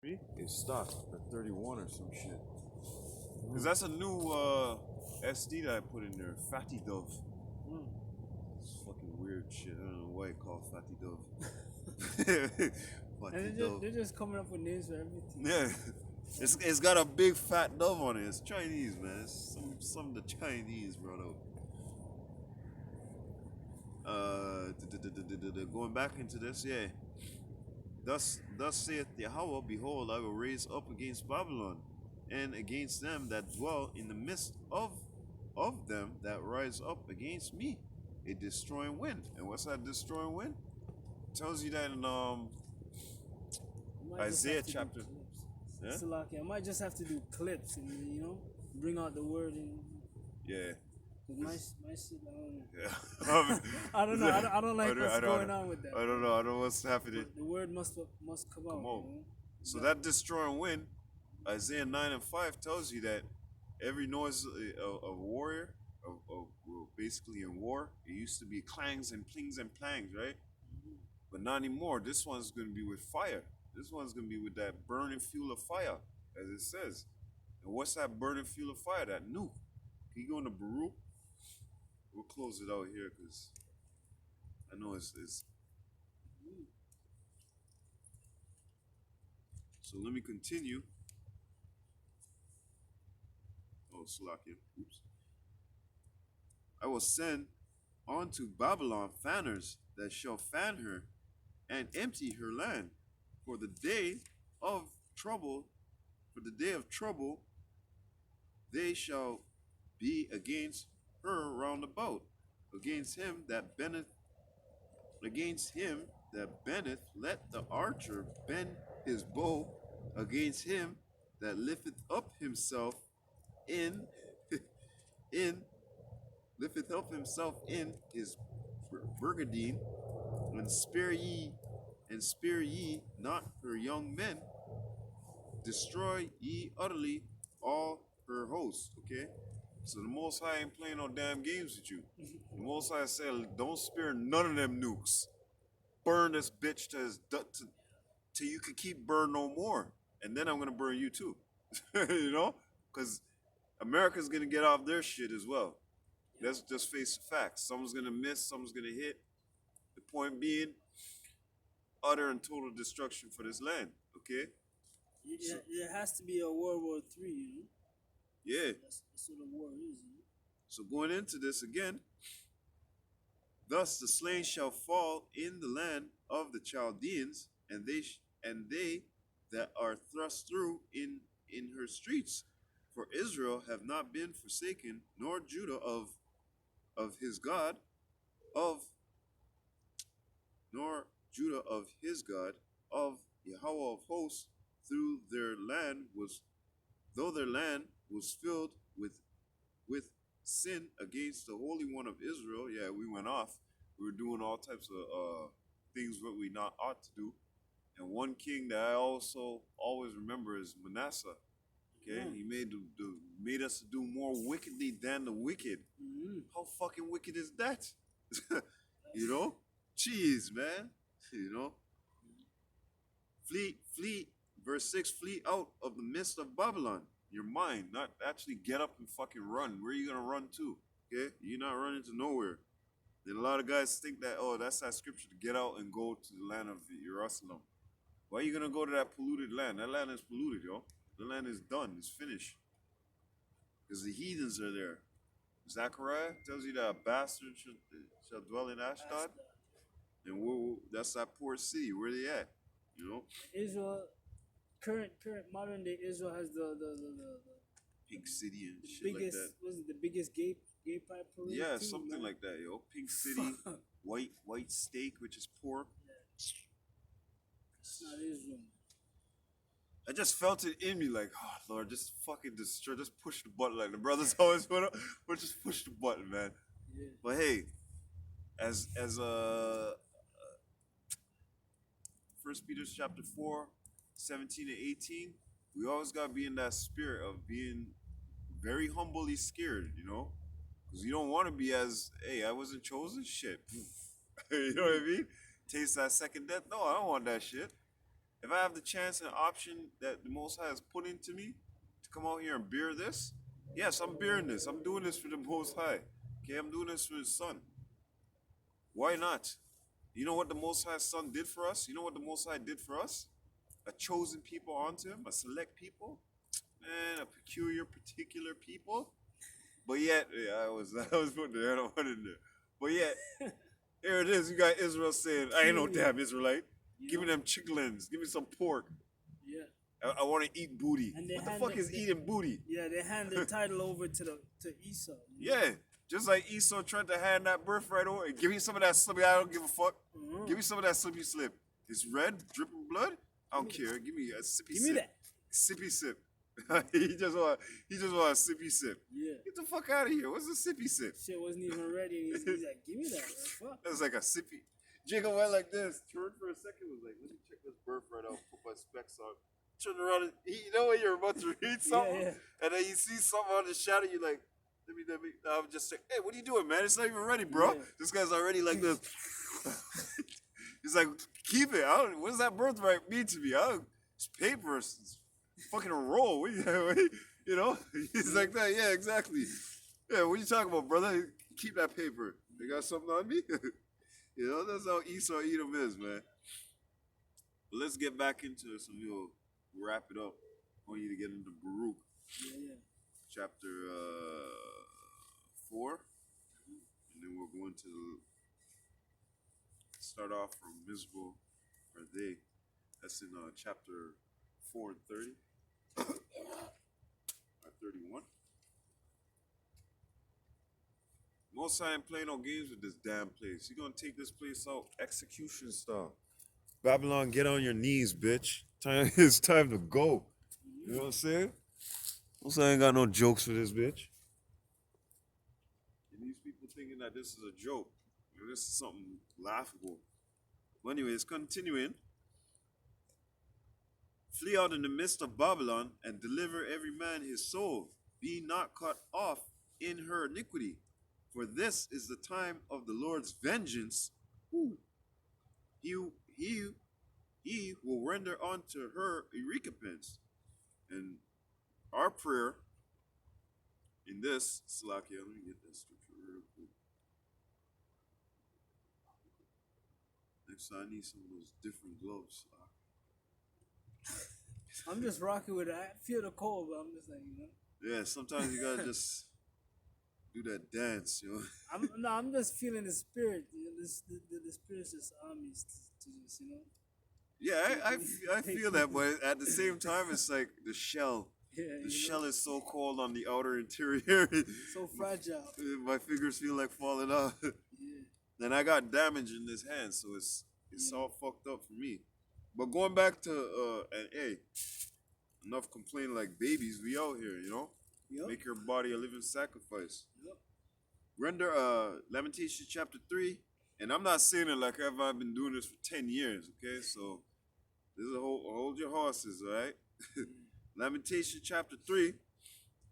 It stopped at 31 or some shit. Cause that's a new SD that I put in there, Fatty Dove. It's fucking weird shit. I don't know why it called Fatty Dove. Fatty Dove. They're just coming up with names for everything. Yeah, it's got a big fat dove on it. It's Chinese, man. It's some of the Chinese, bro. Going back into this, yeah. Thus saith Yahawah, behold, I will raise up against Babylon, and against them that dwell in the midst of them that rise up against me, a destroying wind. And what's that destroying wind? It tells you that in Isaiah chapter. Yeah? I might just have to do clips and bring out the word and yeah. My shit, Yeah. I don't know. I don't like what's going on with that. I don't know. I don't know what's happening. The word must come out. You know? So that destroying wind, Isaiah 9 and 5 tells you that every noise of a warrior, basically in war, it used to be clangs and plings and plangs, right? But not anymore. This one's going to be with fire. This one's going to be with that burning fuel of fire, as it says. And what's that burning fuel of fire? That nuke. Can you go into Baruch? We'll close it out here because I know it's. So let me continue. Oh, Salakia. Oops. I will send unto Babylon fanners that shall fan her and empty her land for the day of trouble. For the day of trouble, they shall be against her round about, against him that bendeth, let the archer bend his bow, against him that lifteth up himself in his burgadine, and spare ye not her young men, destroy ye utterly all her hosts. Okay, so the Most High ain't playing no damn games with you. The Most High said, don't spare none of them nukes. Burn this bitch till you can keep burn no more, and then I'm gonna burn you too. You know, because America's gonna get off their shit as well. Let's just face the facts. Someone's gonna miss, someone's gonna hit. The point being, utter and total destruction for this land. Okay. It has to be a World War III, you know? Yeah. That's what a war is, you know? So going into this again, thus the slain shall fall in the land of the Chaldeans, and they that are thrust through in her streets. For Israel have not been forsaken, nor Judah of his God, of Yahawah of hosts, though their land was filled with sin against the Holy One of Israel. Yeah, we went off. We were doing all types of things what we not ought to do. And one king that I also always remember is Manasseh. Okay, he made us do more wickedly than the wicked. How fucking wicked is that? You know, jeez, man. You know, flee. Verse 6: flee out of the midst of Babylon. Your mind, not actually get up and fucking run. Where are you gonna run to? Okay, you're not running to nowhere. Then a lot of guys think that, oh, that's that scripture to get out and go to the land of Jerusalem. Why are you gonna go to that polluted land? That land is polluted, yo. The land is done. It's finished. Because the heathens are there. Zechariah tells you that a bastard shall dwell in Ashdod. And that's that poor city. Where they at? You know? Israel, current modern day Israel has the Pink City and shit like that. Was it the biggest gay pride parade? Yeah, something like that, yo. Pink City, white steak, which is pork. It's not Israel. I just felt it in me, like, oh Lord, just fucking destroy, just push the button, like the brothers always put up, but just push the button, man. Yeah. But hey, as 1 Peter chapter 4, 17 and 18, we always gotta be in that spirit of being very humbly scared, you know, because you don't want to be as, hey, I wasn't chosen, shit. You know what I mean? Taste that second death. No, I don't want that shit. if I have the chance and option that the Most High has put into me to come out here and bear this, yes, I'm bearing this. I'm doing this for the Most High. Okay, I'm doing this for His Son. Why not? You know what the Most High Son did for us? You know what the Most High did for us? A chosen people onto Him, a select people, man, a peculiar, particular people. But yet, yeah, I was putting the other one in there. But yet, here it is. You got Israel saying, "I ain't no damn Israelite. Give me them chicklins. Give me some pork. Yeah. I want to eat booty." And they What the hand fuck the- is eating booty? Yeah, they hand the title over to Esau. Yeah, just like Esau tried to hand that birthright over. Give me some of that slippy. I don't give a fuck. Give me some of that slippy slip. It's red, dripping blood. I don't care. Give me a sippy Give sip. me that. Sippy sip. he just want a sippy sip. Yeah. Get the fuck out of here. What's a sippy sip? Shit wasn't even ready, and he's like, "Give me that, man. Fuck." That's like a sippy. Jacob went like this, turned for a second, was like, "Let me check this birthright out, put my specs on." Turn around and you know when you're about to read something, yeah. and then you see something on the shadow, you're like, let me. I'm just like, "Hey, what are you doing, man? It's not even ready, bro." Yeah. This guy's already like this. He's like, "Keep it. What does that birthright mean to me? It's paper. It's fucking a roll. What you know?" He's like that. Yeah, exactly. Yeah, what are you talking about, brother? Keep that paper. You got something on me? You know, that's how Esau Edom is, man. But let's get back into it, so we'll wrap it up. I want you to get into Baruch, Yeah. chapter 4, and then we're going to start off from miserable are they. That's in chapter 4 and 30, or 31. Most High ain't playing no games with this damn place. You're gonna take this place out execution style. Babylon, get on your knees, bitch. It's time to go. You know what I'm saying? Most High ain't got no jokes for this bitch. And these people thinking that this is a joke. You know, this is something laughable. Well, anyways, continuing. Flee out in the midst of Babylon and deliver every man his soul. Be not cut off in her iniquity. For this is the time of the Lord's vengeance. He will render unto her a recompense. And our prayer in this, Salakia, let me get that scripture real quick. Next time I need some of those different gloves. I'm just rocking with it. I feel the cold, but I'm just like, you know. Yeah, sometimes you gotta just do that dance, you know. I'm just feeling the spirit. You know, the spirit just armies to just, you know. Yeah, I feel that, but at the same time, it's like the shell. Yeah, The shell is so cold on the outer interior. so fragile. My fingers feel like falling off. Yeah. And I got damage in this hand, so it's all fucked up for me. But going back to and hey, enough complaining like babies. We out here, you know. Yep. Make your body a living sacrifice. Yep. Render Lamentations chapter 3, and I'm not saying it like I've been doing this for 10 years. Okay, so this is hold your horses, all right. Lamentation chapter 3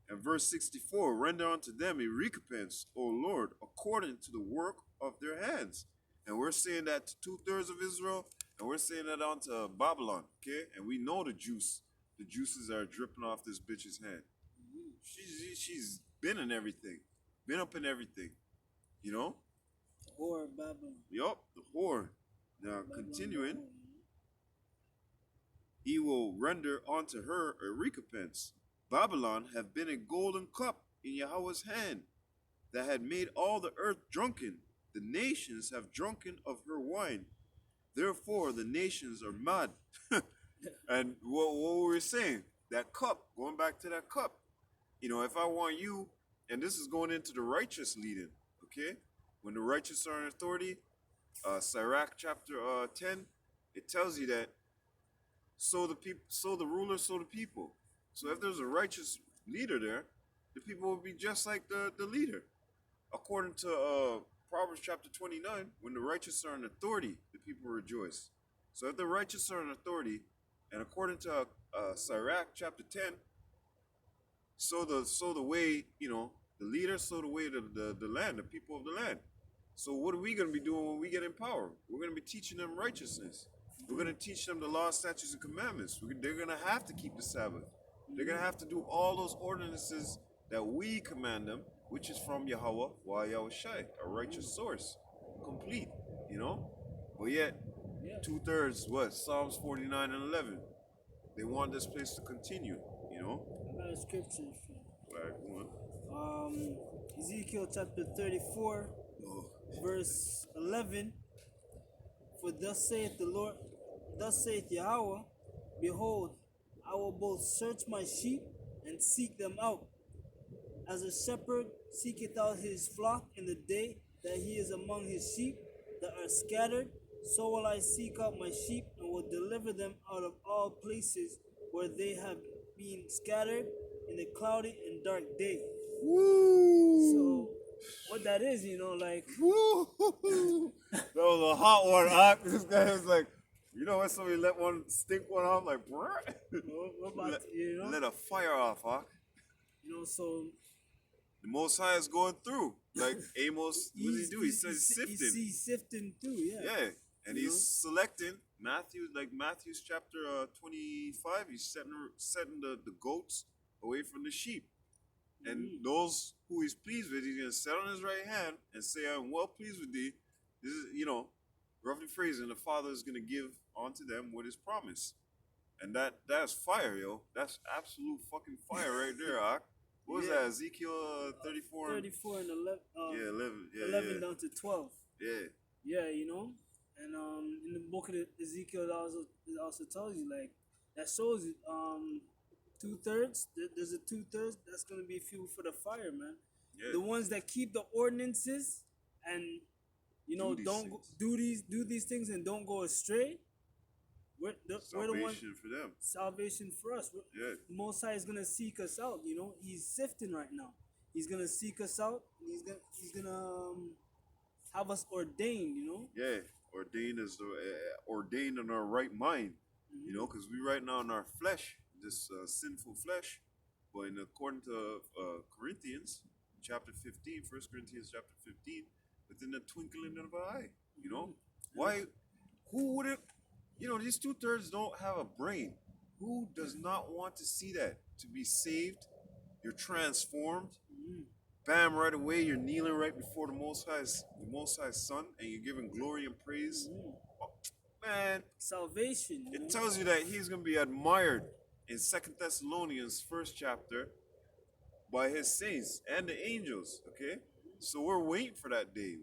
and verse 64. Render unto them a recompense, O Lord, according to the work of their hands. And we're saying that to 2/3 of Israel, and we're saying that onto Babylon, okay? And we know the juices are dripping off this bitch's hand. She's been in everything, been up in everything, you know? The whore of Babylon. Yup, the whore. Now, continuing. He will render unto her a recompense. Babylon have been a golden cup in Yahawah's hand, that had made all the earth drunken. The nations have drunken of her wine. Therefore the nations are mad. And what we're saying, that cup, going back to that cup, you know, if I want you, and this is going into the righteous leading, okay? When the righteous are in authority, Sirach chapter 10, it tells you that so the rulers, so the people. So if there's a righteous leader there, the people will be just like the leader. According to Proverbs chapter 29, when the righteous are in authority, the people rejoice. So if the righteous are in authority, and according to Sirach chapter 10, so the way, you know, the leader, so the way the land, the people of the land. So what are we going to be doing when we get in power? We're going to be teaching them righteousness. We're going to teach them the law, statutes, and commandments. They're going to have to keep the Sabbath. They're going to have to do all those ordinances that we command them, which is from Yahawah, Yahawashi, a righteous source. Complete, you know? But yet, Yeah. 2/3, what? Psalms 49 and 11. They want this place to continue, you know? I got a scripture. Like, one. Ezekiel chapter 34, Oh, verse 11. For thus saith the Lord, thus saith Yahawah, behold, I will both search my sheep and seek them out, as a shepherd seeketh out his flock in the day that he is among his sheep that are scattered, so will I seek out my sheep and will deliver them out of all places where they have been scattered in the cloudy and dark day. woo! So what that is, you know, like Woo! That was a hot one, huh? This guy was like, you know when somebody let one stink one off, like, bruh? what about you know, Let a fire off, huh? so The Most High is going through. Like Amos, what does he do? He says sifting. He's sifting through, yeah. Yeah, and You he's know? selecting Matthew's chapter 25. He's setting the goats away from the sheep, and those who he's pleased with, he's gonna set on his right hand and say, "I'm well pleased with thee." This is, roughly phrasing, the Father is gonna give unto them what is promised, and that's fire, yo. That's absolute fucking fire right there, Ak. What was Yeah. that? Ezekiel 34. 34 and 11, Yeah, 11. Yeah, 11 yeah. down to 12. Yeah. Yeah, you know, and in the book of Ezekiel, it also tells you, like, that shows you 2/3. There's a 2/3 that's gonna be fuel for the fire, man. Yeah. The ones that keep the ordinances and Do these don't things. do these things and don't go astray. We're the ones. Salvation for them. Salvation for us. Yeah. The Most High is gonna seek us out. You know, He's sifting right now. He's gonna seek us out. And he's gonna have us ordained. You know. Yeah. Ordained as ordained in our right mind. You know, because we right now in our flesh, this sinful flesh. But according to Corinthians chapter 15, 1 Corinthians chapter 15, within the twinkling of an eye. You know, why? Who would it? These 2/3 don't have a brain. Who does not want to see that? To be saved, you're transformed. Bam! Right away, you're kneeling right before the Most High's Son, and you're giving glory and praise. Oh, man, Salvation. You know? it tells you that He's gonna be admired in 2 Thessalonians 1st chapter by His saints and the angels. Okay, so we're waiting for that day.